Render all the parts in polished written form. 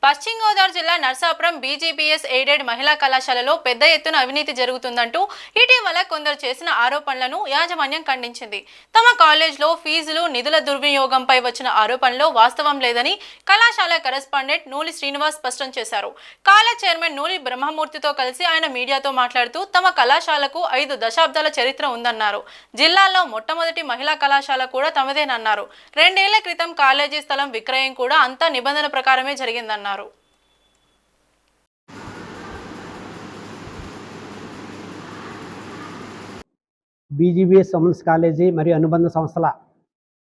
పశ్చిమ గోదావరి జిల్లా నర్సాపురం బీజీపీఎస్ ఎయిడెడ్ మహిళా కళాశాలలో పెద్ద ఎత్తున అవినీతి జరుగుతుందంటూ ఇటీవల కొందరు చేసిన ఆరోపణలను యాజమాన్యం ఖండించింది. తమ కాలేజ్లో ఫీజులు నిధుల దుర్వినియోగంపై వచ్చిన ఆరోపణలో వాస్తవం లేదని కళాశాల కరెస్పాండెంట్ నూలి శ్రీనివాస్ స్పష్టం చేశారు. కాలేజ్ చైర్మన్ నూలి బ్రహ్మమూర్తితో కలిసి ఆయన మీడియాతో మాట్లాడుతూ తమ కళాశాలకు 5 దశాబ్దాల చరిత్ర ఉందన్నారు. జిల్లాలో మొట్టమొదటి మహిళా కళాశాల కూడా తమదేనన్నారు. 2 ఏళ్ల క్రితం కాలేజీ స్థలం విక్రయం కూడా అంతా నిబంధన ప్రకారమే జరిగిందన్నారు. బీజీబీఎస్ ఉమెన్స్ కాలేజీ మరియు అనుబంధ సంస్థల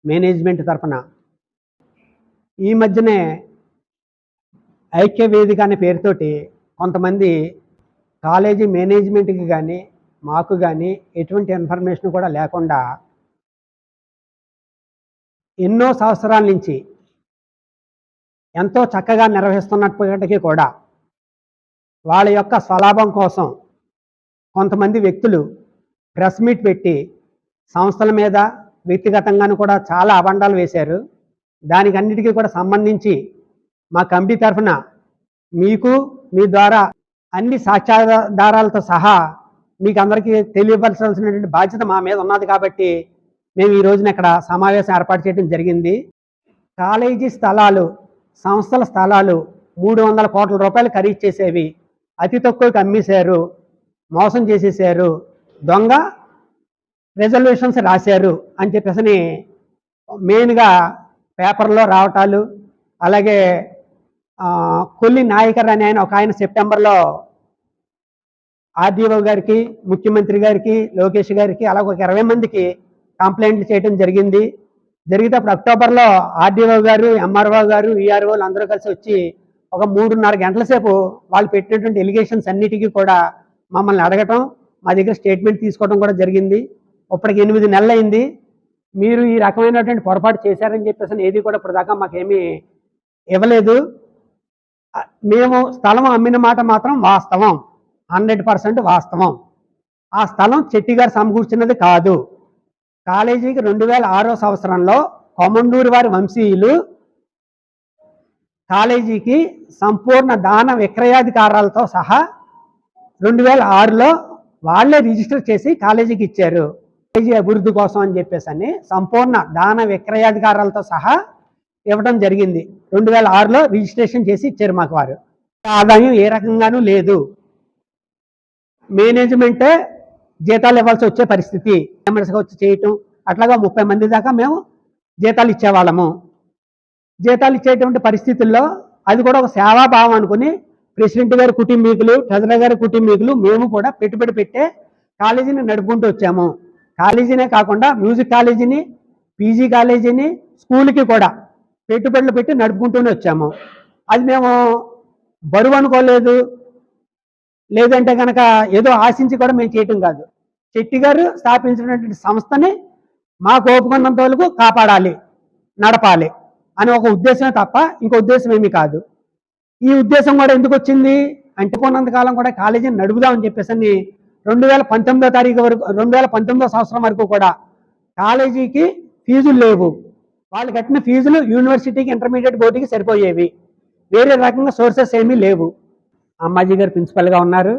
మేనేజ్మెంట్ తరఫున ఈ మధ్యనే ఐక్య వేదిక అనే పేరుతోటి కొంతమంది కాలేజీ మేనేజ్మెంట్కి కానీ మాకు కానీ ఎటువంటి ఇన్ఫర్మేషన్ కూడా లేకుండా ఎన్నో సంవత్సరాల నుంచి ఎంతో చక్కగా నిర్వహిస్తున్నప్పటికీ కూడా వాళ్ళ యొక్క స్వలాభం కోసం కొంతమంది వ్యక్తులు ప్రెస్ మీట్ పెట్టి సంస్థల మీద వ్యక్తిగతంగాను కూడా చాలా అబండాలు వేశారు. దానికి అన్నిటికీ కూడా సంబంధించి మా కమిటీ తరఫున మీకు మీ ద్వారా అన్ని సాక్ష్యాధారాలతో సహా మీకు అందరికీ తెలియపరచాల్సినటువంటి బాధ్యత మా మీద ఉన్నది. కాబట్టి మేము ఈ రోజున ఇక్కడ సమావేశం ఏర్పాటు చేయడం జరిగింది. కాలేజీ స్థలాలు, సంస్థల స్థలాలు 300 కోట్ల రూపాయలు ఖరీదు చేసేవి అతి తక్కువకి అమ్మేశారు, మోసం చేసేసారు, దొంగ రిజల్యూషన్స్ రాశారు అని చెప్పేసి మెయిన్గా పేపర్లో రావటాలు. అలాగే కొల్లి నాయకర్ అని ఒక ఆయన సెప్టెంబర్లో ఆర్డీఓ గారికి, ముఖ్యమంత్రి గారికి, లోకేష్ గారికి అలాగే ఒక 20 మందికి కంప్లైంట్లు చేయడం జరిగింది. జరిగితే అప్పుడు అక్టోబర్లో ఆర్డీఓ గారు, ఎంఆర్ఓ గారు, ఈఆర్ఓలు అందరూ కలిసి వచ్చి ఒక 3.5 గంటల సేపు వాళ్ళు పెట్టినటువంటి ఎలిగేషన్స్ అన్నిటికీ కూడా మమ్మల్ని అడగటం, మా దగ్గర స్టేట్మెంట్ తీసుకోవడం కూడా జరిగింది. ఇప్పటికి 8 నెలలు అయింది. మీరు ఈ రకమైనటువంటి పొరపాటు చేశారని చెప్పేసి ఏది కూడా ఇప్పటిదాకా మాకేమీ ఇవ్వలేదు. మేము స్థలం అమ్మిన మాట మాత్రం వాస్తవం, 100% వాస్తవం. ఆ స్థలం చెట్టి గారు సమకూర్చినది కాదు. కాలేజీకి 2006 సంవత్సరంలో కొమండూరు వారి వంశీయులు కాలేజీకి సంపూర్ణ దాన విక్రయాధికారాలతో సహా 2006లో వాళ్ళే రిజిస్టర్ చేసి కాలేజీకి ఇచ్చారు. కాలేజీ అభివృద్ధి కోసం అని చెప్పేసి సంపూర్ణ దాన విక్రయాధికారాలతో సహా ఇవ్వడం జరిగింది. 2006లో రిజిస్ట్రేషన్ చేసి ఇచ్చారు మాకు. వారు ఆదాయం ఏ రకంగానూ లేదు. మేనేజ్మెంటే జీతాలు ఇవ్వాల్సి వచ్చే పరిస్థితి, మెంబర్స్గా వచ్చి చేయటం, అట్లాగా 30 మంది దాకా మేము జీతాలు ఇచ్చేవాళ్ళము. జీతాలు ఇచ్చేటువంటి పరిస్థితుల్లో అది కూడా ఒక సేవాభావం అనుకుని ప్రెసిడెంట్ గారి కుటుంబీకులు, ట్రెజరర్ గారి కుటుంబీకులు మేము కూడా పెట్టుబడి పెట్టే కాలేజీని నడుపుకుంటూ వచ్చాము. కాలేజీనే కాకుండా మ్యూజిక్ కాలేజీని, పీజీ కాలేజీని, స్కూల్కి కూడా పెట్టుబడులు పెట్టి నడుపుకుంటూనే వచ్చాము. అది మేము బరువు అనుకోలేదు, లేదంటే కనుక ఏదో ఆశించి కూడా మేము చేయటం కాదు. చెట్టి గారు స్థాపించినటువంటి సంస్థని మాకు ఓపుకున్నంత వరకు కాపాడాలి, నడపాలి అని ఒక ఉద్దేశమే తప్ప ఇంకో ఉద్దేశం ఏమీ కాదు. ఈ ఉద్దేశం కూడా ఎందుకు వచ్చింది అంటే కొన్నంతకాలం కూడా కాలేజీని నడుపుదామని చెప్పేసి 2019 సంవత్సరం వరకు కూడా కాలేజీకి ఫీజులు లేవు. వాళ్ళు కట్టిన ఫీజులు యూనివర్సిటీకి, ఇంటర్మీడియట్ బోర్డుకి సరిపోయేవి. వేరే రకంగా సోర్సెస్ ఏమీ లేవు. అమ్మాజీ గారు ప్రిన్సిపల్గా ఉన్నారు,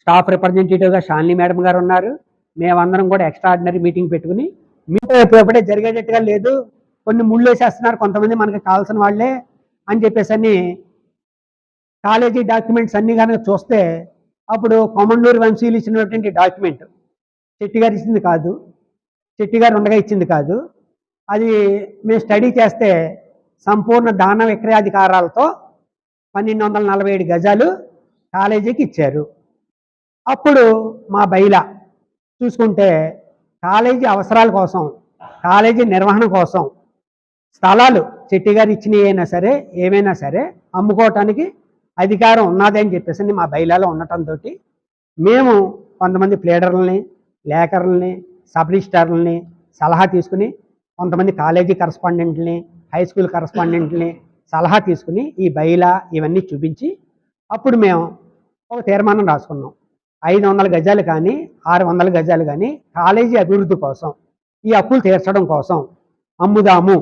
స్టాఫ్ రిప్రజెంటేటివ్గా షాలిని మేడం గారు ఉన్నారు. మేమందరం కూడా ఎక్స్ట్రాడినరీ మీటింగ్ పెట్టుకుని మీతో ఎప్పుడెప్పుడే జరిగేటట్టుగా లేదు, కొన్ని ముళ్ళు వేసేస్తున్నారు కొంతమంది మనకి కావాల్సిన వాళ్ళే అని చెప్పేసి కాలేజీ డాక్యుమెంట్స్ అన్నీ కనుక చూస్తే అప్పుడు కొమండూరు వంశీయులు ఇచ్చినటువంటి డాక్యుమెంట్ చెట్టి గారు ఇచ్చింది కాదు, చెట్టి గారు ఉండగా ఇచ్చింది కాదు. అది మేము స్టడీ చేస్తే సంపూర్ణ దాన విక్రయాధికారాలతో 1247 గజాలు కాలేజీకి ఇచ్చారు. అప్పుడు మా బైలా చూసుకుంటే కాలేజీ అవసరాల కోసం, కాలేజీ నిర్వహణ కోసం స్థలాలు చెట్టి గారు ఇచ్చినవి అయినా సరే ఏమైనా సరే అమ్ముకోవటానికి అధికారం ఉన్నది అని చెప్పేసి మా బైలాలో ఉండటంతో మేము కొంతమంది ప్లేడర్లని, లేఖరుల్ని, సబ్ రిజిస్ట్రార్లని సలహా తీసుకుని, కొంతమంది కాలేజీ కరస్పాండెంట్ని, హై స్కూల్ కరస్పాండెంట్ని సలహా తీసుకుని ఈ బైలా ఇవన్నీ చూపించి అప్పుడు మేము ఒక తీర్మానం రాసుకున్నాం. 500 గజాలు కానీ 600 గజాలు కానీ కాలేజీ అభివృద్ధి కోసం, ఈ అప్పులు తీర్చడం కోసం అమ్ముదాము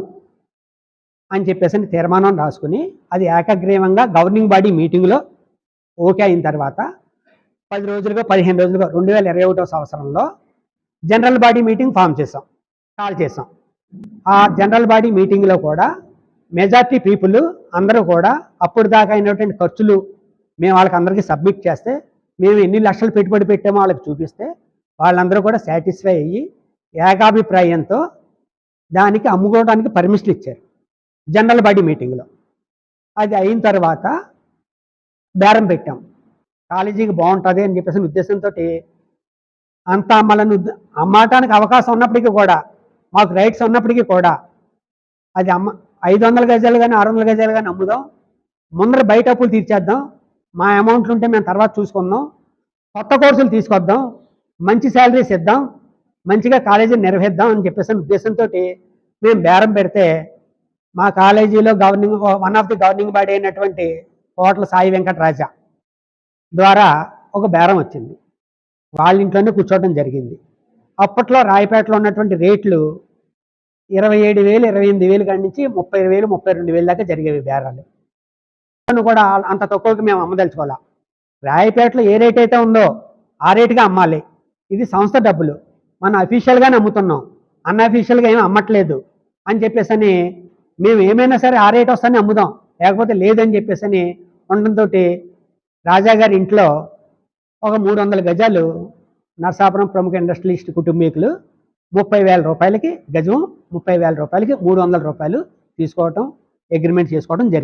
అని చెప్పేసి తీర్మానం రాసుకుని అది ఏకగ్రీవంగా గవర్నింగ్ బాడీ మీటింగ్లో ఓకే అయిన తర్వాత 10 రోజులుగా 15 రోజులుగా 2021 సంవత్సరంలో జనరల్ బాడీ మీటింగ్ కాల్ చేసాం. ఆ జనరల్ బాడీ మీటింగ్లో కూడా మెజారిటీ పీపుల్ అందరూ కూడా అప్పుడు దాకా అయినటువంటి ఖర్చులు మేము వాళ్ళకి అందరికీ సబ్మిట్ చేస్తే, మేము ఎన్ని లక్షలు పెట్టుబడి పెట్టామో వాళ్ళకి చూపిస్తే వాళ్ళందరూ కూడా సాటిస్ఫై అయ్యి ఏకాభిప్రాయంతో దానికి అమ్ముకోవడానికి పర్మిషన్ ఇచ్చారు జనరల్ బాడీ మీటింగ్లో. అది అయిన తర్వాత బేరం పెట్టాం. కాలేజీకి బాగుంటుంది అని చెప్పేసి ఉద్దేశంతో అంత అమ్మటానికి అవకాశం ఉన్నప్పటికీ కూడా, మాకు రైట్స్ ఉన్నప్పటికీ కూడా అది 500 గజాలు కానీ 600 గజాలు కానీ అమ్ముదాం, ముందర బయట అప్పులు తీర్చేద్దాం, మా అమౌంట్లు ఉంటే మేము తర్వాత చూసుకుందాం, కొత్త కోర్సులు తీసుకొద్దాం, మంచి శాలరీస్ ఇద్దాం, మంచిగా కాలేజీని నిర్వహిద్దాం అని చెప్పేసి ఉద్దేశంతో మేము బేరం పెడితే, మా కాలేజీలో one of the governing body అయినటువంటి కోట్ల సాయి వెంకటరాజా ద్వారా ఒక బేరం వచ్చింది. వాళ్ళ ఇంట్లోనే కూర్చోవడం జరిగింది. అప్పట్లో రాయపేటలో ఉన్నటువంటి రేట్లు 27,000 28,000 కాడి నుంచి 30,000 32,000 దాకా జరిగేవి బేరాలు. కూడా అంత తక్కువకి మేము అమ్మదలుచుకోవాలా. రాయపేటలో ఏ రేట్ అయితే ఉందో ఆ రేటుగా అమ్మాలి. ఇది సంస్థ డబ్బులు, మనం అఫీషియల్గానే అమ్ముతున్నాం, అన్అఫీషియల్గా ఏమీ అమ్మట్లేదు అని చెప్పేసి మేము ఏమైనా సరే ఆ రేట్ వస్తానే అమ్ముదాం, లేకపోతే లేదని చెప్పేసి ఉండడంతో రాజాగారి ఇంట్లో ఒక 300 గజాలు నరసాపురం ప్రముఖ ఇండస్ట్రియలిస్ట్ కుటుంబీకులు 30,000 రూపాయలకి గజం, 30,000 రూపాయలకి 300 రూపాయలు తీసుకోవటం, అగ్రిమెంట్ చేసుకోవడం జరిగింది.